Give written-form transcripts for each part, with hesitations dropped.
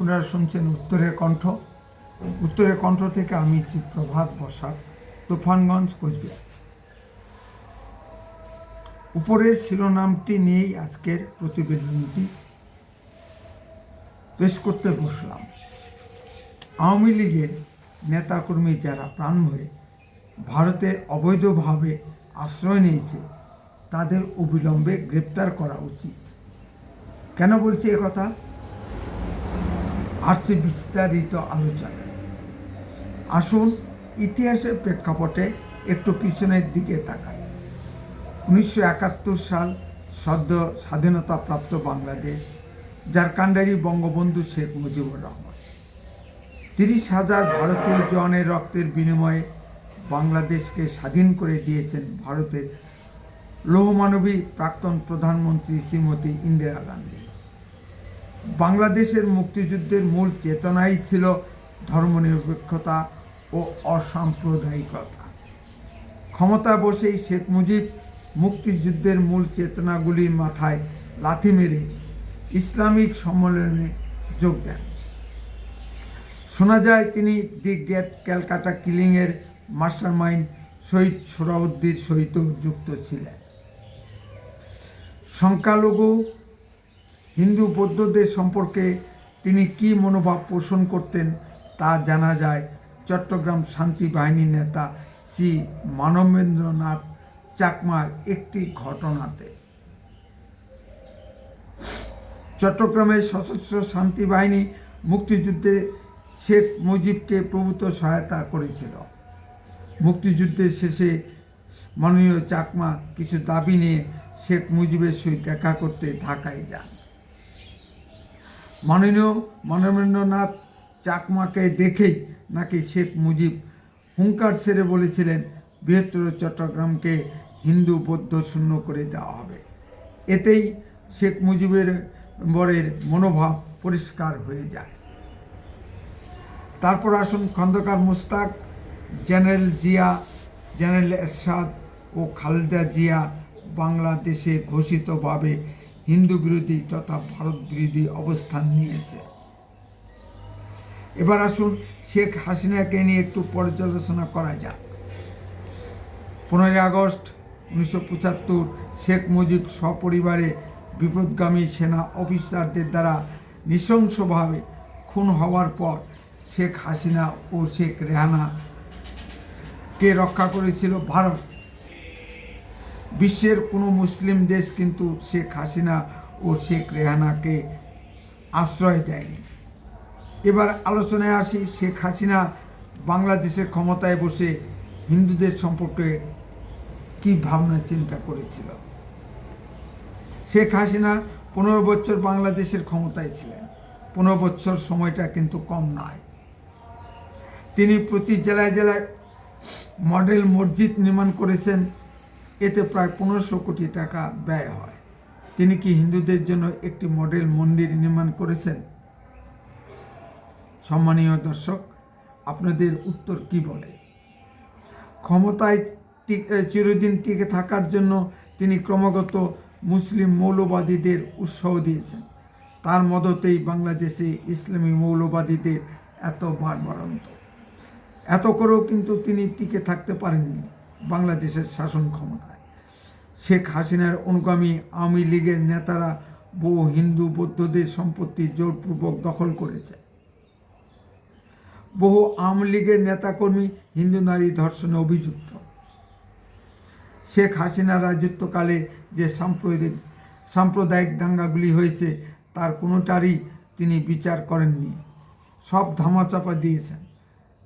আপনারা শুনছেন উত্তরের কণ্ঠ। উত্তরের কণ্ঠ থেকে আমি প্রভাত বসাক, তুফানগঞ্জ, কোচবিহার। উপরের শিরোনামটি নিয়েই আজকের প্রতিবেদনটি পেশ করতে বসলাম। আওয়ামী লীগের নেতাকর্মী যারা প্রাণ ভয়ে ভারতে অবৈধভাবে আশ্রয় নিয়েছে তাদের অবিলম্বে গ্রেপ্তার করা উচিত। কেন বলছি একথা? আসছে বিস্তারিত আলোচনায়। আসুন ইতিহাসের প্রেক্ষাপটে একটু পিছনের দিকে তাকাই। 1971 সাল সদ্য স্বাধীনতাপ্রাপ্ত বাংলাদেশ, যার কাণ্ডারি বঙ্গবন্ধু শেখ মুজিবুর রহমান 30,000 ভারতীয় জওয়ানের রক্তের বিনিময়ে বাংলাদেশকে স্বাধীন করে দিয়েছেন ভারতের লৌহমানবী প্রাক্তন প্রধানমন্ত্রী শ্রীমতী ইন্দিরা গান্ধী। বাংলাদেশের মুক্তিযুদ্ধের মূল চেতনাই ছিল ধর্মনিরপেক্ষতা ও অসাম্প্রদায়িকতা। ক্ষমতা বসেই শেখ মুজিব মুক্তিযুদ্ধের মূল চেতনাগুলির মাথায় লাথি মেরে ইসলামিক সম্মেলনে যোগ দেন। শোনা যায় তিনি দি গ্রেট ক্যালকাটা কিলিংয়ের মাস্টারমাইন্ড শহীদ সোহরাওয়ার্দীর সহিত যুক্ত ছিলেন। সংখ্যালঘু হিন্দু বৌদ্ধদের সম্পর্কে তিনি কী মনোভাব পোষণ করতেন তা জানা যায় চট্টগ্রাম শান্তি বাহিনীর নেতা শ্রী মানবেন্দ্রনাথ চাকমার একটি ঘটনাতে। চট্টগ্রামের সশস্ত্র শান্তি বাহিনী মুক্তিযুদ্ধে শেখ মুজিবকে প্রভূত সহায়তা করেছিল। মুক্তিযুদ্ধের শেষে মাননীয় চাকমা কিছু দাবি নিয়ে শেখ মুজিবের সহিত দেখা করতে ঢাকায় যান। মাননীয় মানবেন্দ্রনাথ চাকমাকে দেখেই নাকি শেখ মুজিব হুঙ্কার ছেড়ে বলেছিলেন বৃহত্তর চট্টগ্রামকে হিন্দু বৌদ্ধ শূন্য করে দেওয়া হবে। এতেই শেখ মুজিবের মনোভাব পরিষ্কার হয়ে যায়। তারপর আসুন খন্দকার মোশতাক, জেনারেল জিয়া, জেনারেল এরশাদ ও খালেদা জিয়া বাংলাদেশে ঘোষিতভাবে হিন্দু বিরোধী তথা ভারত বিরোধী অবস্থান নিয়েছে। এবার আসুন শেখ হাসিনাকে নিয়ে একটু পর্যালোচনা করা যাক। 15 আগস্ট 1975 শেখ মুজিব সপরিবারে বিপদগামী সেনা অফিসারদের দ্বারা নৃশংসভাবে খুন হওয়ার পর শেখ হাসিনা ও শেখ রেহানাকে রক্ষা করেছিল ভারত। বিশ্বের কোনো মুসলিম দেশ কিন্তু শেখ হাসিনা ও শেখ রেহানাকে আশ্রয় দেয়নি। এবার আলোচনায় আসি, শেখ হাসিনা বাংলাদেশের ক্ষমতায় বসে হিন্দুদের সম্পর্কে কী ভাবনা চিন্তা করেছিল। শেখ হাসিনা 15 বছর বাংলাদেশের ক্ষমতায় ছিলেন। 15 বছর সময়টা কিন্তু কম নয়। তিনি প্রতি জেলায় জেলায় মডেল মসজিদ নির্মাণ করেছেন। এতে প্রায় 1500 কোটি টাকা ব্যয় হয়। তিনি কি হিন্দুদের জন্য একটি মডেল মন্দির নির্মাণ করেছেন? সম্মানীয় দর্শক, আপনাদের উত্তর কি বলে? ক্ষমতায় চিরদিন টিকে থাকার জন্য তিনি ক্রমাগত মুসলিম মৌলবাদীদের উৎসাহ দিয়েছেন। তার মদতেই বাংলাদেশে ইসলামী মৌলবাদীদের এত বাড়বাড়ন্ত। এত করেও কিন্তু তিনি টিকে থাকতে পারেননি বাংলাদেশের শাসন ক্ষমতায়। শেখ হাসিনার অনুগামী আওয়ামী লীগের নেতারা বহু হিন্দু বৌদ্ধদের সম্পত্তি জোরপূর্বক দখল করেছে। বহু আওয়ামী লীগের নেতাকর্মী হিন্দু নারী ধর্ষণে অভিযুক্ত। শেখ হাসিনার রাজত্বকালে যে সাম্প্রদায়িক দাঙ্গাগুলি হয়েছে তার কোনোটারই তিনি বিচার করেননি, সব ধামাচাপা দিয়েছেন।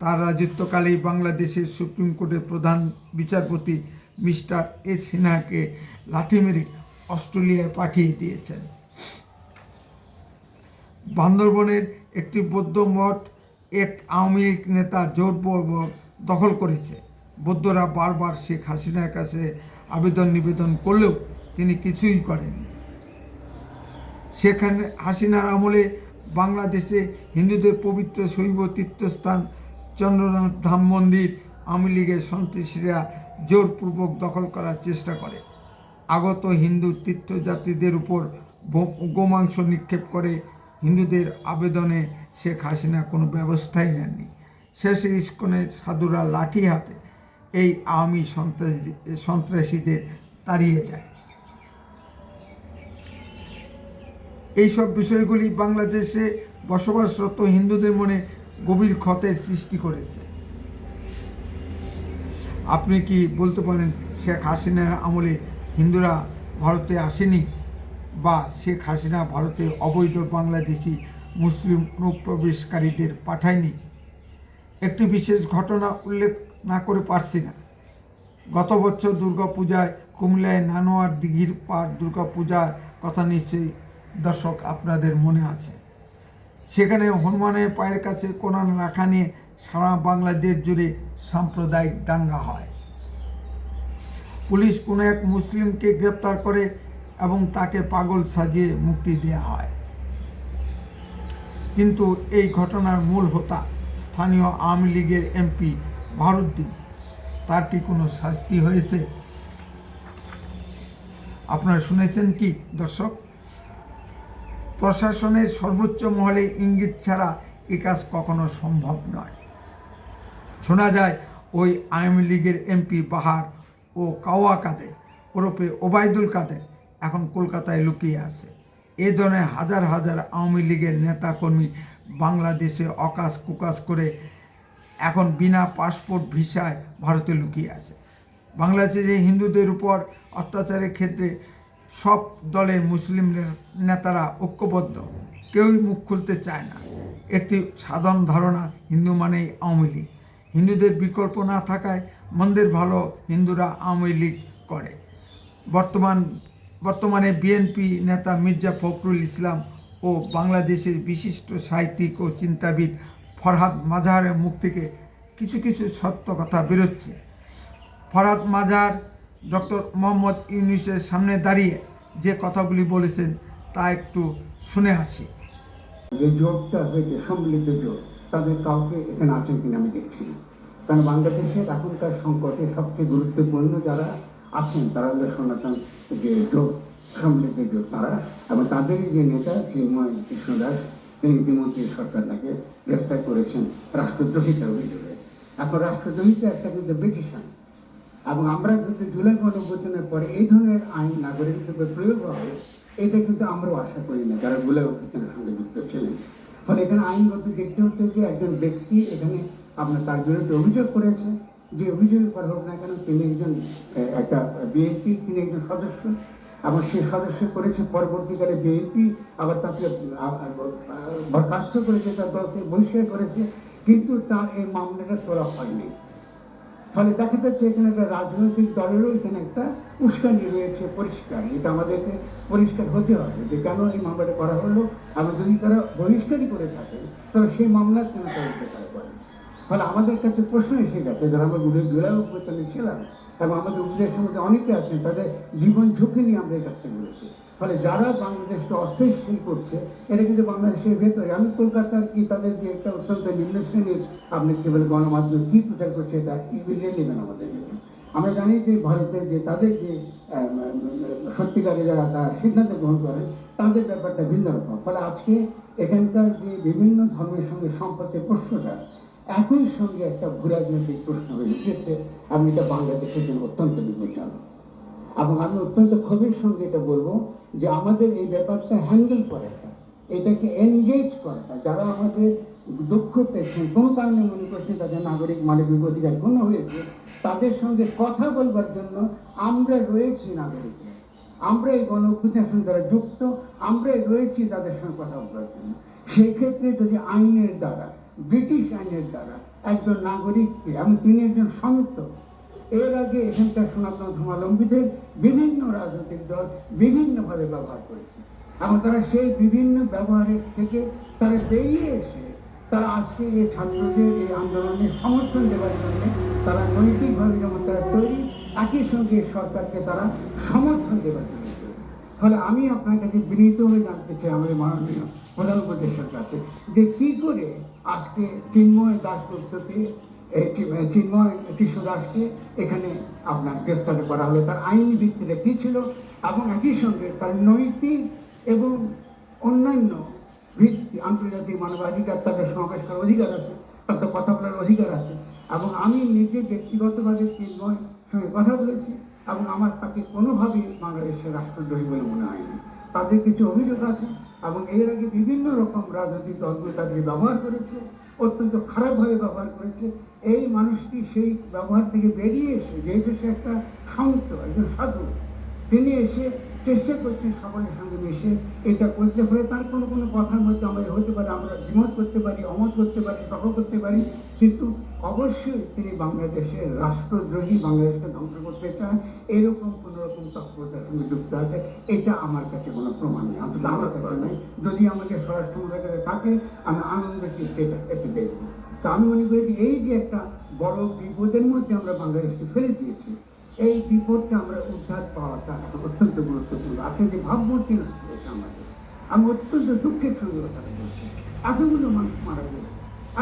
তার রাজত্বকালেই বাংলাদেশের সুপ্রিম কোর্টের প্রধান বিচারপতি মিস্টার এস সিনহাকে লাথি মেরে অস্ট্রেলিয়ায় পাঠিয়ে দিয়েছেন। বান্দরবনের একটি বৌদ্ধ মঠ এক আওয়ামী লীগ নেতা জোরপূর্বক দখল করেছে। বৌদ্ধরা বারবার শেখ হাসিনার কাছে নিবেদন করলেও তিনি কিছুই করেননি। শেখ হাসিনার আমলে বাংলাদেশে হিন্দুদের পবিত্র শৈব তীর্থস্থান চন্দ্রনাথ ধাম মন্দির আওয়ামী লীগের সন্ত্রাসীরা জোরপূর্বক দখল করার চেষ্টা করে। আগত হিন্দু তীর্থযাত্রীদের উপর গোমাংস নিক্ষেপ করে হিন্দুদের আবেদনে শেখ হাসিনা কোনো ব্যবস্থাই নেননি। শেষে ইস্কনের সাধুরা লাঠি হাতে এই আওয়ামী সন্ত্রাসীদের তাড়িয়ে দেয়। এইসব বিষয়গুলি বাংলাদেশে বসবাসরত হিন্দুদের মনে গভীর ক্ষতের সৃষ্টি করেছে। আপনি কি বলতে পারেন শেখ হাসিনার আমলে হিন্দুরা ভারতে আসেনি, বা শেখ হাসিনা ভারতে অবৈধ বাংলাদেশি মুসলিম অনুপ্রবেশকারীদের পাঠায়নি? একটি বিশেষ ঘটনা উল্লেখ না করে পারছি না। গত বছর দুর্গাপূজায় কুমিল্লায় নানোয়ার দিঘির পাড় দুর্গাপূজার কথা নিশ্চয়ই দর্শক আপনাদের মনে আছে। সেখানে হনুমানের পায়ের কাছে কোরআন রাখা নিয়ে সারা বাংলাদেশ জুড়ে সাম্প্রদায়িক দাঙ্গা হয়। পুলিশ কোনো এক মুসলিমকে গ্রেপ্তার করে এবং তাকে পাগল সাজিয়ে মুক্তি দেওয়া হয়। কিন্তু এই ঘটনার মূল হোতা স্থানীয় আওয়ামী লীগের এমপি বাহারুদ্দিন, তার কি কোনো শাস্তি হয়েছে? আপনারা শুনেছেন কি দর্শক? প্রশাসনের সর্বোচ্চ মহলে ইঙ্গিত ছাড়া এ কাজ কখনো সম্ভব নয়। শোনা যায় ওই আওয়ামী লীগের এমপি বাহার ও কাওয়া কাদের ওরফে ওবায়দুল কাদের এখন কলকাতায় লুকিয়ে আছে। এ ধরনের হাজার হাজার আওয়ামী লীগের নেতাকর্মী বাংলাদেশে অকাজ কুকাজ করে এখন বিনা পাসপোর্ট ভিসায় ভারতে লুকিয়ে আছে। বাংলাদেশে হিন্দুদের উপর অত্যাচারের ক্ষেত্রে সব দলের মুসলিম নেতারা ঐক্যবদ্ধ, কেউই মুখ খুলতে চায় না। একটি সাধারণ ধারণা, হিন্দু মানেই আওয়ামী লীগ। হিন্দুদের বিকল্প না থাকায় মন্দের ভালো হিন্দুরা আওয়ামী লীগ করে। বর্তমানে বিএনপি নেতা মির্জা ফখরুল ইসলাম ও বাংলাদেশের বিশিষ্ট সাহিত্যিক ও চিন্তাবিদ ফরহাদ মাজাহারের মুখ থেকে কিছু কিছু সত্য কথা বেরোচ্ছে। ফরহাদ মাজাহার ডক্টর মোহাম্মদ ইউনূসের সামনে দাঁড়িয়ে যে কথাগুলি বলেছেন তা একটু শুনে আসি। যে জোটটা হয়েছে সম্মিলিত জোট, তাদের কাউকে এখানে আছেন কিনা আমি দেখছি না। কারণ বাংলাদেশের এখনকার সংকটে সবচেয়ে গুরুত্বপূর্ণ যারা আছেন তারা হলো সনাতন যে জোট, সম্মিলিত জোট তারা, এবং তাদেরই যে নেতা চিন্ময় কৃষ্ণ দাস, তিনি ইতিমধ্যে সরকার তাকে গ্রেফতার করেছেন রাষ্ট্রদ্রোহিতার অভিযোগে। এখন রাষ্ট্রদ্রোহিতা একটা কিন্তু ব্রিটিশ আইন, এবং আমরা কিন্তু জুলাই গণঅভ্যুত্থানের পরে এই ধরনের আইন নাগরিকদের প্রয়োগ হবে এটা কিন্তু আমরাও আশা করি না যারা জুলাই অভ্যুত্থানের সঙ্গে যুক্ত ছিলেন। ফলে এখানে আইনগত দেখতে হচ্ছে যে একজন ব্যক্তি এখানে আপনার তার বিরুদ্ধে অভিযোগ করেছে, যে অভিযোগ করা হোক না কেন তিনি একজন একটা বিএনপি, তিনি একজন সদস্য, এবং সে সদস্য করেছে, পরবর্তীকালে বিএনপি আবার তাকে বরখাস্ত করেছে, তার দলকে বহিষ্কার করেছে, কিন্তু তার এই মামলাটা তোলা হয়নি। ফলে দেখা যাচ্ছে এখানে একটা রাজনৈতিক দলেরও এখানে একটা উস্কানি রয়েছে পরিষ্কার। এটা আমাদেরকে পরিষ্কার হতে হবে যে কেন এই মামলাটা করা হলো, এবং যদি তারা বহিষ্কারই করে থাকে তাহলে সেই মামলা কেন তারা তারা করে। ফলে আমাদের কাছে প্রশ্ন এসে গেছে যারা আমরা জুলাই অভ্যুত্থানে ছিলাম, এবং আমাদের উপদেশের মধ্যে অনেকে আছেন তাদের জীবন ঝুঁকি নিয়ে আমাদের কাছে বলেছে। ফলে যারা বাংলাদেশকে অস্থিতিশীল করছে এটা কিন্তু বাংলাদেশের ভেতরে, আমি কলকাতার কি তাদের যে একটা অত্যন্ত নিম্ন শ্রেণীর আপনি কি বলে গণমাধ্যম কী প্রচার করছে এটা ইভিলে নেবেন আমাদের জন্য। আমরা জানি যে ভারতের যে তাদের যে সত্যিকারে যারা তার সিদ্ধান্ত গ্রহণ করেন তাদের ব্যাপারটা ভিন্ন রকম। ফলে আজকে এখানকার যে বিভিন্ন ধর্মের সঙ্গে সম্পর্কের প্রশ্নটা একই সঙ্গে একটা ভূরাজনৈতিক প্রশ্ন হয়ে উঠেছে, আমি এটা বাংলাদেশের জন্য অত্যন্ত বিপজ্জনক। এবং আমি অত্যন্ত ক্ষোভের সঙ্গে এটা বলবো যে আমাদের এই ব্যাপারটা হ্যান্ডেল করাটা, এটাকে এনগেজ করাটা, যারা আমাদের দুঃখ পেয়েছেন কোনো কারণে মনে করছেন তাদের নাগরিক মানবিক অধিকার ক্ষুণ্ণ হয়েছে, তাদের সঙ্গে কথা বলবার জন্য আমরা রয়েছি নাগরিকরা, আমরা এই গণ অভ্যুত্থানের দ্বারা যুক্ত, আমরাই রয়েছি তাদের সঙ্গে কথা বলার জন্য। সেই ক্ষেত্রে যদি আইনের দ্বারা, ব্রিটিশ আইনের দ্বারা একজন নাগরিককে, এবং তিনি একজন সন্ত, এর আগে এখানকার সনাতন ধর্মাবলম্বীদের বিভিন্ন রাজনৈতিক দল বিভিন্নভাবে ব্যবহার করেছে, এবং তারা সেই বিভিন্ন ব্যবহারের থেকে তারা বেরিয়ে এসে তারা আজকে এই ছাত্রদের এই আন্দোলনের সমর্থন দেওয়ার জন্য তারা নৈতিকভাবে যেমন তারা তৈরি, একই সঙ্গে সরকারকে তারা সমর্থন দেওয়ার জন্য তৈরি। ফলে আমি আপনার কাছে বিনীত হয়ে জানতে চাই আমাদের মাননীয় প্রধান উপদেষ্টার কাছে যে কী করে আজকে চিন্ময় দাশগুপ্তকে, চিন্ময় কৃষ্ণ দাসকে এখানে আপনার গ্রেফতার করা হলো, তার আইনি ভিত্তিতে কী ছিল, এবং একই সঙ্গে তার নৈতিক এবং অন্যান্য ভিত্তি আন্তর্জাতিক মানবাধিকার, তাদের সমাবেশ করার অধিকার আছে, তাদের কথা বলার অধিকার আছে। এবং আমি নিজে ব্যক্তিগতভাবে চিন্ময়ের সঙ্গে কথা বলেছি এবং আমার তাকে কোনোভাবেই বাংলাদেশের রাষ্ট্রদ্রোহী বলে মনে হয়নি। তাদের কিছু অভিযোগ আছে এবং এর আগে বিভিন্ন রকম রাজনৈতিক দলগুলো তাদেরকে ব্যবহার করেছে, অত্যন্ত খারাপভাবে ব্যবহার করেছে। এই মানুষটি সেই ব্যবহার থেকে বেরিয়ে এসে, যেহেতু সে একটা সন্ত, একজন সাধু, তিনি এসে চেষ্টা করছেন সকলের সঙ্গে মিশে এটা করতে পারে। তার কোনো কোনো কথার মধ্যে আমাদের হতে পারে, আমরা দ্বিমত করতে পারি, অমত করতে পারি, তর্ক করতে পারি, কিন্তু অবশ্যই তিনি বাংলাদেশের রাষ্ট্রদ্রোহী, বাংলাদেশকে ধ্বংস করতে চান, এরকম কোনো রকম তৎপরতার সঙ্গে যুক্ত আছে। এটা আমার কাছে কোনো প্রমাণ নেই, অন্তত আমার কাছে নেই। যদি আমাদের স্বরাষ্ট্র মন্ত্রণালয়ের কাছে থাকে, আমি আনন্দের চিত্তে এটা দেখব। তো আমি মনে করি এই যে একটা বড় বিপদের মধ্যে আমরা বাংলাদেশকে ফেলে দিয়েছি, এই বিপদটা আমরা উদ্ধার পাওয়াটা এখন অত্যন্ত গুরুত্বপূর্ণ। আপনি যে ভাবমূর্তি নষ্ট হয়েছে আমাদের, আমি অত্যন্ত দুঃখের সঙ্গে কথা বলছি। এতগুলো মানুষ মারা গেছে,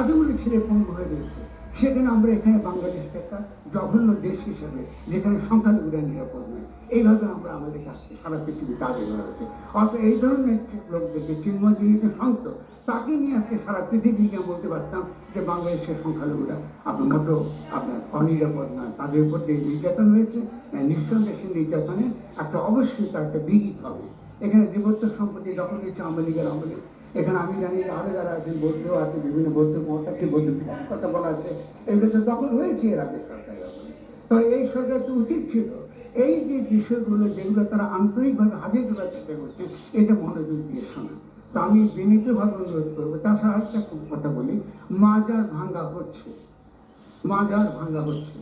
এতগুলো ছেলে পঙ্গু হয়ে গেছে, সেখানে আমরা এখানে বাংলাদেশকে একটা জঘন্য দেশ হিসেবে, যেখানে সংখ্যালঘুরা নিরাপদ নয়, এইভাবে আমরা আমাদের কাছে সারা পৃথিবীতে আগে বেড়া হচ্ছে। অর্থাৎ এই ধরনের লোকদেরকে, চিন্ময় যিনি সন্ত, তাকে নিয়ে আজকে সারা পৃথিবীকে বলতে পারতাম যে বাংলাদেশের সংখ্যালঘুরা আপনার মতো আপনার অনিরাপদ নয়, তাদের উপর যে নির্যাতন হয়েছে, নিঃসন্দেহে সেই নির্যাতনে একটা অবশ্যই তার একটা বিহিত হবে। এখানে দেবত্ব সম্পত্তি দখল দিচ্ছে আওয়ামী লীগের আমলে। এখানে আমি জানি যে আরও যারা আছেন, বৌদ্ধ আছে, বিভিন্ন বৌদ্ধ মহাটাকে বৌদ্ধ কথা বলা আছে, এগুলো তো দখল হয়েছে এর আগে সরকারের আমলে। তো এই সরকার তো উচিত ছিল এই যে বিষয়গুলো, যেগুলো তারা আন্তরিকভাবে হাজির করার চেষ্টা করছে, এটা মনোযোগ দিয়ে শোনা। তো আমি বিনীতভাবে অনুরোধ করবো। তাছাড়া একটা কথা বলি, মাজার ভাঙ্গা হচ্ছে, মাজার ভাঙ্গা হচ্ছে।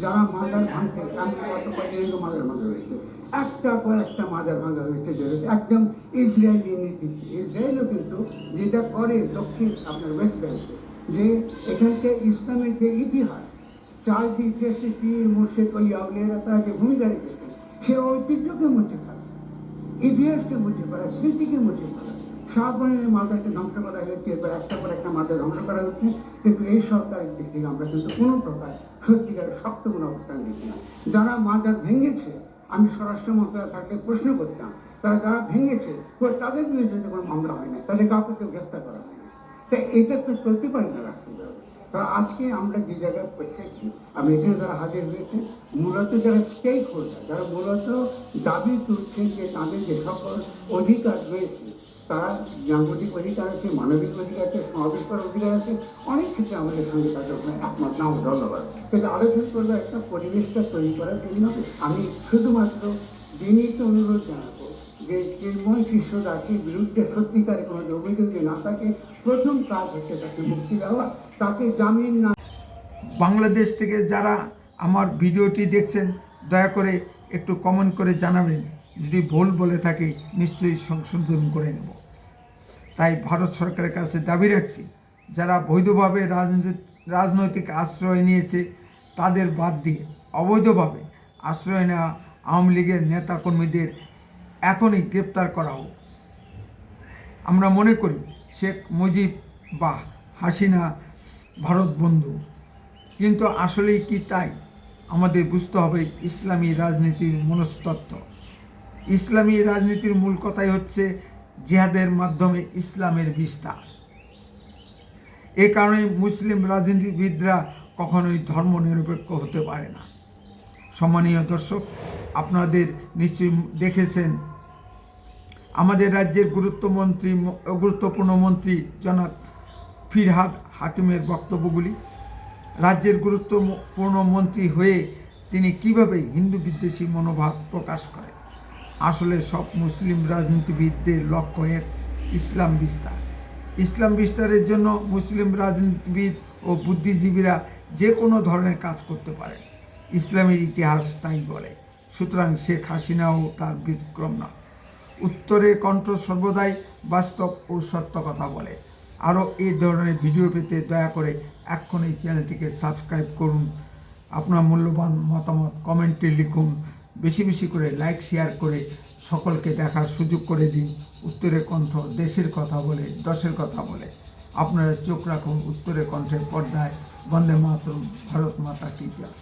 যারা মাজার ভাঙতে, আমি গত কয়েকদিন মাজার ভাঙা হয়েছে, একটা পর একটা মাজার ভাঙা হয়েছে, একদম ইসরায়েলি নীতি। ইসরায়েলও কিন্তু যেটা করে দক্ষিণ আপনার ওয়েস্ট ব্যাংকে, যে এখানকে ইসলামের যে ইতিহাস, চারটি ইতিহাসে পীর মুর্শিদ ওলি আউলিয়ারা তারা যে ভূমিকা রেখেছে, সে ঐতিহ্যকে মুছে ফেলা, ইতিহাসকে মুছে ফেলা, স্মৃতিকে মুছে ফেলা। শাহবানের মাজারকে ধ্বংস করা হয়েছে, এবার একটা পর একটা মাজার ধ্বংস করা হচ্ছে, কিন্তু এই সরকারের দিক থেকে আমরা কিন্তু কোনো প্রকার সত্যিকারের শক্ত কোনো অবস্থান দিচ্ছি না। যারা মাজার ভেঙেছে, আমি স্বরাষ্ট্র মন্ত্রণালয় থাকলে প্রশ্ন করতাম, তারা যারা ভেঙেছে তাদের বিরুদ্ধে কোনো মামলা হয় না, তাদের কাউকে কেউ গ্রেফতার করা হয় না। তাই এটা তো চলতে পারে না রাষ্ট্রীয়ভাবে। তো আজকে আমরা যে জায়গায় পৌঁছেছি, আমি এখানে যারা হাজির হয়েছে, মূলত যারা স্টেক হোল্ডার, যারা মূলত দাবি তুলছেন যে তাদের যে সকল অধিকার রয়েছে, তারা নাগরিক অধিকার আছে, মানবিক অধিকার আছে, সমাবেশ করার অধিকার আছে, অনেক ক্ষেত্রে আমাদের সঙ্গে তাদের একমত নাও ধন্যবাদ। কিন্তু আলোচনা করবো একটা পরিবেশটা তৈরি করার জন্য আমি শুধুমাত্র বিনীত অনুরোধ জানাবো যে চিন্ময় কৃষ্ণ দাসের বিরুদ্ধে সত্যিকারের কোনো অভিযোগ না থাকে, প্রথম কাজ হচ্ছে তাকে মুক্তি দেওয়া, তাকে জামিন না। বাংলাদেশ থেকে যারা আমার ভিডিওটি দেখছেন, দয়া করে একটু কমেন্ট করে জানাবেন। যদি ভুল বলে থাকি, নিশ্চয়ই সংশোধন করে নেব। তাই ভারত সরকারের কাছে দাবি রাখছি, যারা বৈধভাবে রাজনৈতিক আশ্রয় নিয়েছে, তাদের বাদ দিয়ে অবৈধভাবে আশ্রয় নেওয়া আওয়ামী লীগের নেতাকর্মীদের এখনই গ্রেপ্তার করা হোক। আমরা মনে করি শেখ মুজিব বা হাসিনা ভারত বন্ধু, কিন্তু আসলেই কি তাই? আমাদের বুঝতে হবে ইসলামী রাজনীতির মনস্তত্ত্ব। ইসলামী রাজনীতির মূল কথাই হচ্ছে জিহাদের মাধ্যমে ইসলামের বিস্তার। এ কারণে মুসলিম রাজনীতিবিদরা কখনোই ধর্মনিরপেক্ষ হতে পারে না। সম্মানীয় দর্শক, আপনাদের নিশ্চয়ই দেখেছেন আমাদের রাজ্যের গুরুত্বপূর্ণ মন্ত্রী জনাব ফিরহাদ হাকিমের বক্তব্যগুলি। রাজ্যের গুরুত্বপূর্ণ মন্ত্রী হয়ে তিনি কিভাবে হিন্দু বিদ্বেষী মনোভাব প্রকাশ করেন। আসলে সব মুসলিম রাজনীতিবিদদের লক্ষ্য এক, ইসলাম বিস্তার। ইসলাম বিস্তারের জন্য মুসলিম রাজনীতিবিদ ও বুদ্ধিজীবীরা যে কোনো ধরনের কাজ করতে পারে, ইসলামের ইতিহাস তাই বলে। সুতরাং শেখ হাসিনাও তার ব্যতিক্রম নয়। উত্তরের কণ্ঠ সর্বদাই বাস্তব ও সত্য কথা বলে। আরও এই ধরনের ভিডিও পেতে দয়া করে এক্ষুনি এই চ্যানেলটিকে সাবস্ক্রাইব করুন। আপনার মূল্যবান মতামত কমেন্টে লিখুন। বেশি বেশি করে লাইক শেয়ার করে সকলকে দেখার সুযোগ করে দিন। উত্তরের কণ্ঠ দেশের কথা বলে, দশের কথা বলে। আপনারা চোখ রাখুন উত্তরের কণ্ঠের পর্দায়। বন্দে মাতরম, ভারত মাতা কি জয়।